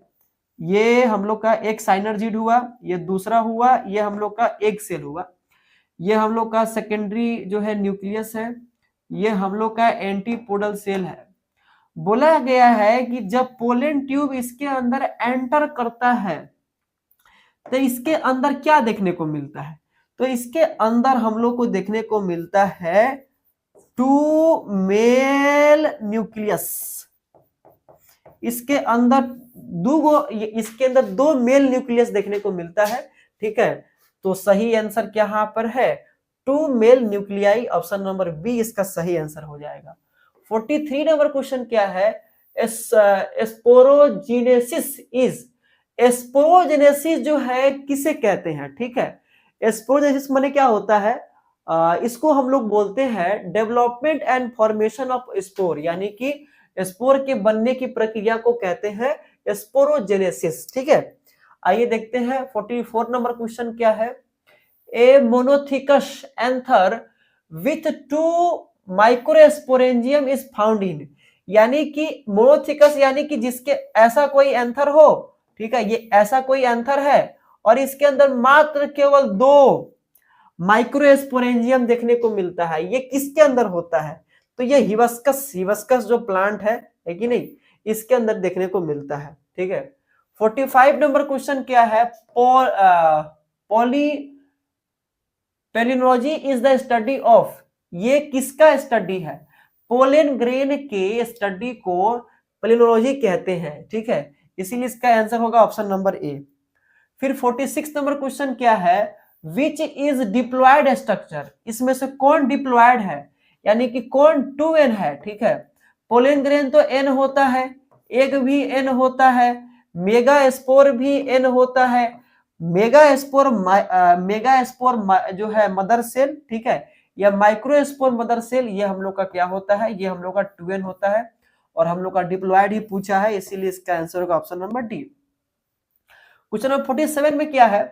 A: ये हम लोग का एक साइनर्जिड हुआ, ये दूसरा हुआ, ये हम लोग का एग सेल हुआ, ये हम लोग का सेकेंडरी जो है न्यूक्लियस है, ये हम लोग का एंटीपोडल सेल है। बोला गया है कि जब पोलन ट्यूब इसके अंदर एंटर करता है तो इसके अंदर क्या देखने को मिलता है, तो इसके अंदर हम लोग को देखने को मिलता है 2 मेल न्यूक्लियस। इसके अंदर इसके अंदर 2 मेल न्यूक्लियस देखने को मिलता है, ठीक है। तो सही आंसर क्या यहां पर है 2 male nuclei, option number B इसका सही आंसर हो जाएगा। 43 नंबर क्वेश्चन क्या है, स्पोरोजेनेसिस इज, स्पोरोजेनेसिस जो है किसे कहते हैं, ठीक है। स्पोरोजेनेसिस माने क्या होता है, इसको हम लोग बोलते हैं development and formation of spore, यानी कि स्पोर के बनने की प्रक्रिया को कहते हैं स्पोरोजेनेसिस, ठीक है। आइए देखते हैं 44 नंबर क्वेश्चन क्या है, a monothecous anther with 2 microsporangium is found in, यानी कि मोनोथिकस यानी कि जिसके ऐसा कोई एंथर हो, ठीक है, ये ऐसा कोई एंथर है और इसके अंदर मात्र केवल 2 माइक्रोस्पोरेंजियम देखने को मिलता है, ये किसके अंदर होता है, तो ये हिबिस्कस जो प्लांट है कि नहीं, इसके अंदर देखने को मिलता है, ठीक है। 45 नंबर क्वेश्चन क्या है, palynology is the study of, ये किसका स्टडी है, पोलन ग्रेन के स्टडी को पेलिनोलॉजी कहते हैं, ठीक है, इसीलिए इसका आंसर होगा ऑप्शन नंबर ए। फिर 46 नंबर क्वेश्चन क्या है, विच इज डिप्लॉयड स्ट्रक्चर, इसमें से कौन डिप्लॉयड है, यानी कि कौन 2n है, ठीक है। पोलन ग्रेन तो n होता है, एग भी n होता है, मेगा स्पोर भी n होता है, मेगा स्पोर जो है मदर सेल, ठीक है, या माइक्रो स्पोर मदर सेल, ये हम लोग का क्या होता है, ये हम लोग का 2n होता है, और हम लोग का डिप्लॉयड ही पूछा है, इसीलिए इसका आंसर होगा option number D. Question number 47 में क्या है,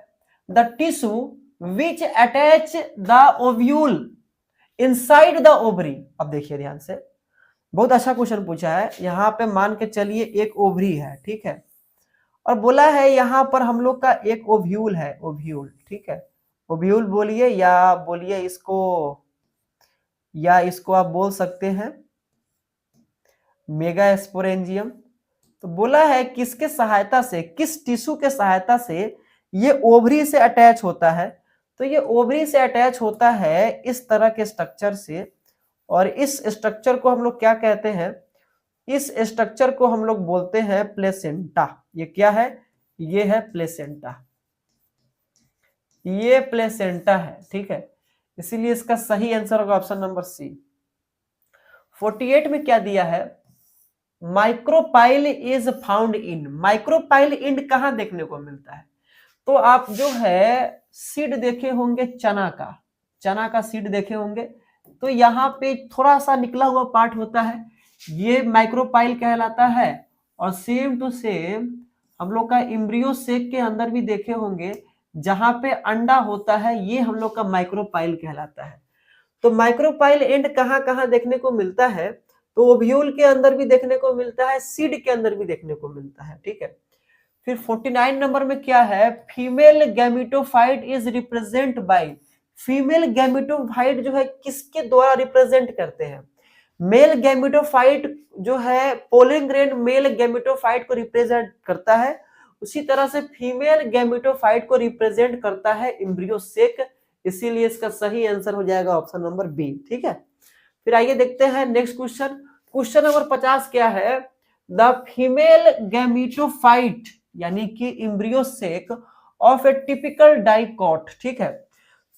A: the tissue which attach the ovule inside the ovary. अब देखिए ध्यान से, बहुत अच्छा क्वेश्चन पूछा है, यहां पे मान के चलिए एक ओवरी है, ठीक है, और बोला है यहां पर हम लोग का एक ओव्यूल है, ओव्यूल, ठीक है, ओव्यूल बोलिए या बोलिए इसको, या इसको आप बोल सकते हैं मेगा स्पोरेंजियम। तो बोला है किसके सहायता से, किस टिश्यू के सहायता से ये ओवरी से अटैच होता है, तो ये ओवरी से अटैच होता है इस तरह के स्ट्रक्चर से, और इस स्ट्रक्चर को हम लोग क्या कहते हैं, इस स्ट्रक्चर को हम लोग बोलते हैं प्लेसेंटा। ये क्या है, ये है प्लेसेंटा, ये प्लेसेंटा है, ठीक है, इसीलिए इसका सही आंसर होगा ऑप्शन नंबर सी। 48 में क्या दिया है, micropyle is found in, micropyle end कहां देखने को मिलता है, तो आप जो है सीड देखे होंगे चना का सीड देखे होंगे, तो यहाँ पे थोड़ा सा निकला हुआ पार्ट होता है, ये माइक्रोपाइल कहलाता है, और सेम टू सेम हम लोग का एम्ब्रियो सेक के अंदर भी देखे होंगे, जहां पे अंडा होता है ये हम लोग का माइक्रोपाइल कहलाता है। तो माइक्रोपाइल एंड कहां कहां देखने को मिलता है, तो ओव्यूल के अंदर भी देखने को मिलता है, सीड के अंदर भी देखने को मिलता है, ठीक है। फिर 49 नंबर में क्या है, female gametophyte is represent by, female gametophyte जो है किसके द्वारा रिप्रेजेंट करते हैं, मेल गैमेटोफाइट जो है पोलन ग्रेन मेल गैमेटोफाइट को रिप्रेजेंट करता है, उसी तरह से फीमेल गैमेटोफाइट को रिप्रेजेंट करता है एम्ब्रियो सेक, इसीलिए इसका सही आंसर हो जाएगा ऑप्शन नंबर बी, ठीक है। फिर आइए देखते हैं नेक्स्ट क्वेश्चन, क्वेश्चन नंबर 50 क्या है, द फीमेल गैमेटोफाइट यानी कि embryo sac of A typical dicot, ठीक है।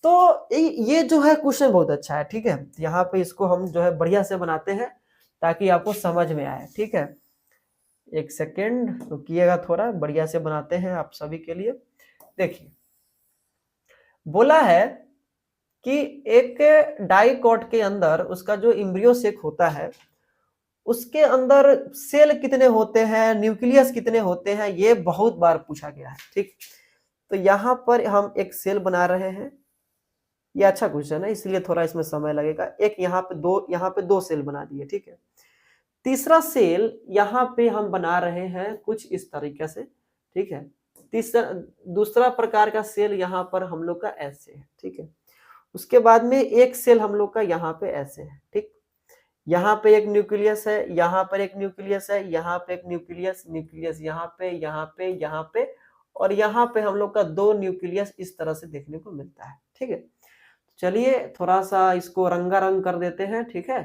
A: तो ये जो है क्वेश्चन बहुत अच्छा है, ठीक है, यहाँ पे इसको हम जो है बढ़िया से बनाते हैं ताकि आपको समझ में आए, ठीक है। एक सेकेंड रुकिएगा, थोड़ा बढ़िया से बनाते हैं आप सभी के लिए। देखिए बोला है कि एक डाइकॉट के अंदर उसका जो एम्ब्रियो सेक होता है उसके अंदर सेल कितने होते हैं, न्यूक्लियस कितने होते हैं, ये बहुत बार पूछा गया है। ठीक, तो यहाँ पर हम एक सेल बना रहे हैं, ये अच्छा क्वेश्चन है इसलिए थोड़ा इसमें समय लगेगा। एक यहाँ पे दो सेल बना दिए, ठीक है। तीसरा सेल यहाँ पे हम बना रहे हैं कुछ इस तरीके से, ठीक है। तीसरा दूसरा प्रकार का सेल यहाँ पर हम लोग का ऐसे है, ठीक है। उसके बाद में एक सेल हम लोग का यहाँ पे ऐसे है, ठीक। यहाँ पे एक न्यूक्लियस है, यहाँ पर एक न्यूक्लियस है, यहाँ पे एक न्यूक्लियस यहाँ पे और यहाँ पे हम लोग का दो न्यूक्लियस इस तरह से देखने को मिलता है, ठीक है। चलिए थोड़ा सा इसको रंगारंग कर देते हैं, ठीक है,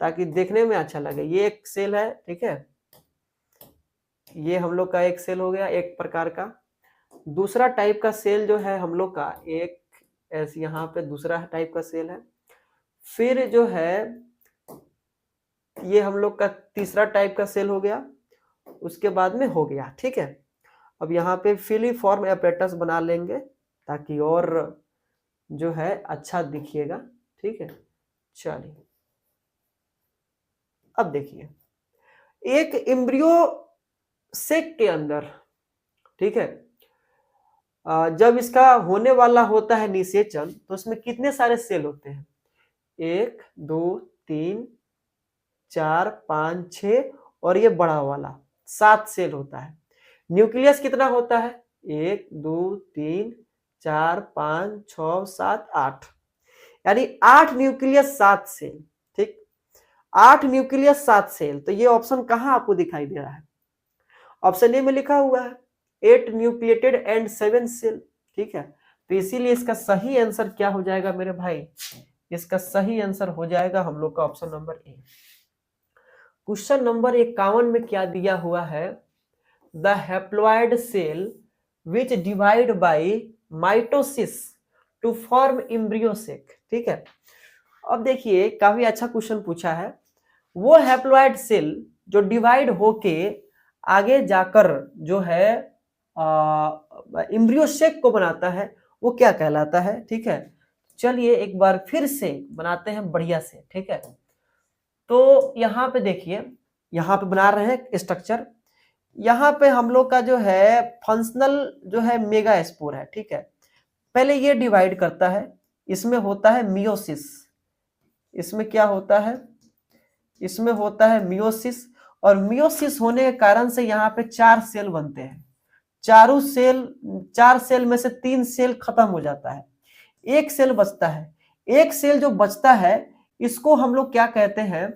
A: ताकि देखने में अच्छा लगे। ये एक सेल है, ठीक है, ये हम लोग का एक सेल हो गया एक प्रकार का। दूसरा टाइप का सेल जो है हम लोग का एक ऐसे यहाँ पे दूसरा टाइप का सेल है। फिर जो है ये हम लोग का तीसरा टाइप का सेल हो गया, उसके बाद में हो गया, ठीक है। अब यहाँ पे फिलीफॉर्म एपरेटस बना लेंगे ताकि और जो है अच्छा दिखिएगा, ठीक है। चलिए अब देखिए एक एम्ब्रियो सेक के अंदर, ठीक है, जब इसका होने वाला होता है निषेचन तो उसमें कितने सारे सेल होते हैं, 1 2 3 4 5 6 और ये बड़ा वाला 7 सेल होता है। न्यूक्लियस कितना होता है, 1 2 3 4 5 6 7 8, यानी 8 न्यूक्लियस 7 सेल, ठीक। 8 न्यूक्लियस 7 सेल, तो ये ऑप्शन कहां आपको दिखाई दे रहा है, ऑप्शन ए में लिखा हुआ है 8 न्यूक्लिएटेड एंड 7 सेल, ठीक है। तो इसीलिए इसका सही आंसर क्या हो जाएगा मेरे भाई, इसका सही आंसर हो जाएगा हम लोग का option number A. Question number 51 में क्या दिया हुआ है, the haploid cell which divide by mitosis to form embryo sac, ठीक है। अब देखिए काफी अच्छा क्वेश्चन पूछा है, वो हैप्लॉइड सेल जो डिवाइड होके आगे जाकर जो है एम्ब्रियो सेक को बनाता है वो क्या कहलाता है, ठीक है। चलिए एक बार फिर से बनाते हैं बढ़िया से, ठीक है। तो यहाँ पे देखिए, यहाँ पे बना रहे हैं स्ट्रक्चर, यहाँ पे हम लोग का जो है फंक्शनल जो है मेगा स्पोर है, ठीक है। पहले ये डिवाइड करता है, इसमें होता है मियोसिस, इसमें क्या होता है, इसमें होता है मियोसिस, और मियोसिस होने के कारण से यहाँ पे 4 सेल बनते हैं। 4 सेल में से 3 सेल खत्म हो जाता है, एक सेल बचता है। एक सेल जो बचता है इसको हम लोग क्या कहते हैं,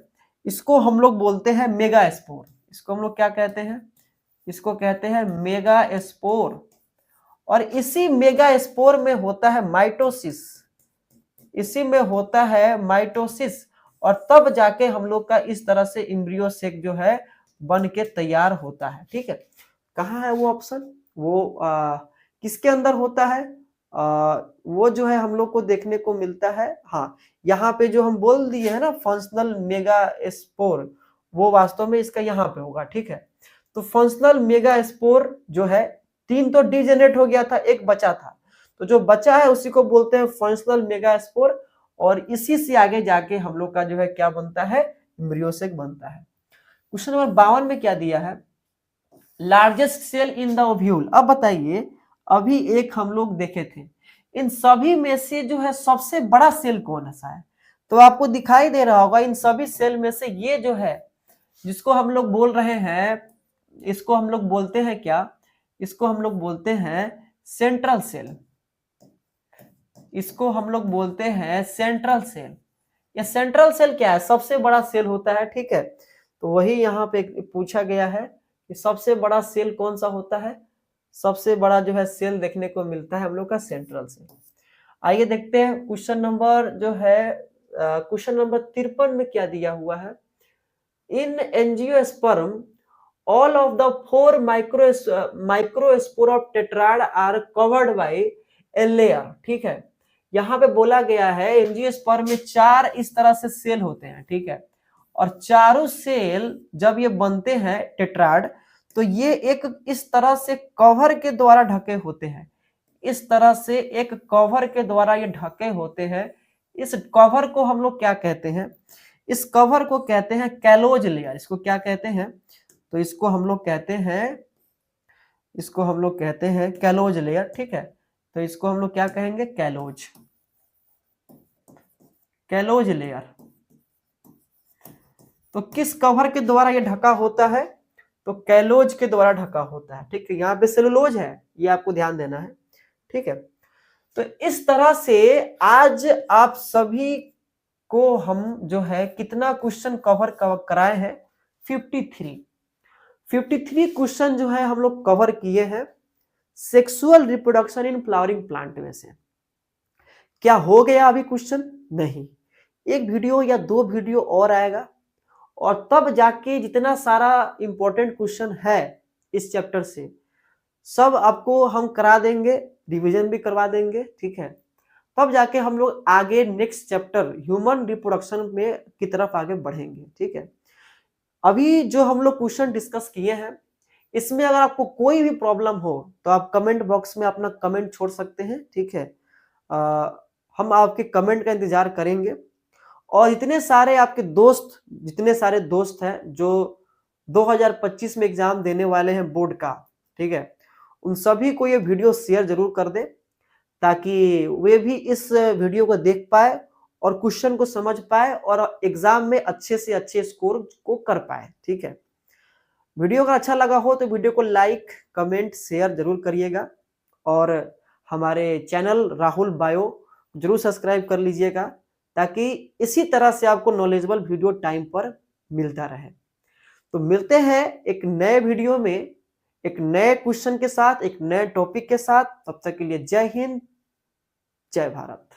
A: इसको हम लोग बोलते हैं मेगा स्पोर। इसको हम लोग क्या कहते हैं, इसको कहते हैं मेगा स्पोर। और इसी मेगा स्पोर में होता है माइटोसिस, इसी में होता है माइटोसिस, और तब जाके हम लोग का इस तरह से एम्ब्रियो सेक जो है बन के तैयार होता है, ठीक है। कहाँ है वो ऑप्शन, वो किसके अंदर होता है, वो जो है हम लोग को देखने को मिलता है, हाँ यहाँ पे जो हम बोल दिए है ना फंक्शनल मेगा स्पोर, वो वास्तव में इसका यहाँ पे होगा, ठीक है। तो फंक्शनल मेगा स्पोर जो है 3 तो डीजेनरेट हो गया था, एक बचा था, तो जो बचा है उसी को बोलते हैं फंक्शनल मेगा स्पोर, और इसी से आगे जाके हम लोग का जो है क्या बनता है, एम्ब्रियो सेक बनता है। क्वेश्चन नंबर 52 में क्या दिया है, largest cell in the ovule. अब बताइए अभी एक हम लोग देखे थे, इन सभी में से जो है सबसे बड़ा सेल कौन सा है, तो आपको दिखाई दे रहा होगा इन सभी सेल में से ये जो है जिसको हम लोग बोल रहे हैं, इसको हम लोग बोलते हैं क्या, इसको हम लोग बोलते हैं सेंट्रल सेल, इसको हम लोग बोलते हैं सेंट्रल सेल। या सेंट्रल सेल क्या है, सबसे बड़ा सेल होता है, ठीक है। तो वही यहाँ पे पूछा गया है कि सबसे बड़ा सेल कौन सा होता है, सबसे बड़ा जो है सेल देखने को मिलता है हम लोग का सेंट्रल सेल। आइए देखते हैं क्वेश्चन नंबर जो है क्वेश्चन नंबर 53 में क्या दिया हुआ है, इन angiosperm all of the 4 microspore of tetrad are covered by a layer, ठीक है। यहाँ पे बोला गया है एंजियोस्पर्म में 4 इस तरह से सेल होते हैं, ठीक है, और चारों सेल जब ये बनते हैं टेट्राड, तो ये एक इस तरह से कवर के द्वारा ढके होते हैं। इस तरह से एक कवर के द्वारा ये ढके होते हैं। इस कवर को हम लोग क्या कहते हैं? इस कवर को कहते हैं कैलोज लेयर। इसको क्या कहते हैं? तो इसको हम लोग कहते हैं कैलोज लेयर। ठीक है, तो इसको हम लोग क्या कहेंगे? Callose layer. तो किस कवर के द्वारा ये ढका होता है? तो कैलोज के द्वारा ढका होता है। ठीक है, यहाँ पे सेलुलोज है, ये आपको ध्यान देना है। ठीक है, तो इस तरह से आज आप सभी को हम जो है कितना क्वेश्चन कवर कराए हैं? 53 क्वेश्चन जो है हम लोग कवर किए हैं sexual reproduction in flowering plant में से। क्या हो गया अभी क्वेश्चन? नहीं, एक वीडियो या 2 वीडियो और आएगा और तब जाके जितना सारा इंपॉर्टेंट क्वेश्चन है इस चैप्टर से सब आपको हम करा देंगे, रिवीजन भी करवा देंगे। ठीक है, तब जाके हम लोग आगे नेक्स्ट चैप्टर ह्यूमन रिप्रोडक्शन में की तरफ आगे बढ़ेंगे। ठीक है, अभी जो हम लोग क्वेश्चन डिस्कस किए हैं इसमें अगर आपको कोई भी प्रॉब्लम हो तो आप कमेंट बॉक्स में अपना कमेंट छोड़ सकते हैं। ठीक है, हम आपके कमेंट का इंतजार करेंगे। और जितने सारे दोस्त हैं जो 2025 में एग्जाम देने वाले हैं बोर्ड का, ठीक है, उन सभी को ये वीडियो शेयर जरूर कर दें ताकि वे भी इस वीडियो को देख पाए और क्वेश्चन को समझ पाए और एग्जाम में अच्छे से अच्छे स्कोर को कर पाए। ठीक है, वीडियो अगर अच्छा लगा हो तो वीडियो को लाइक, कमेंट, शेयर जरूर करिएगा और हमारे चैनल राहुल बायो जरूर सब्सक्राइब कर लीजिएगा ताकि इसी तरह से आपको नॉलेजेबल वीडियो टाइम पर मिलता रहे। तो मिलते हैं एक नए वीडियो में एक नए क्वेश्चन के साथ, एक नए टॉपिक के साथ। तब तक के लिए जय हिंद, जय भारत।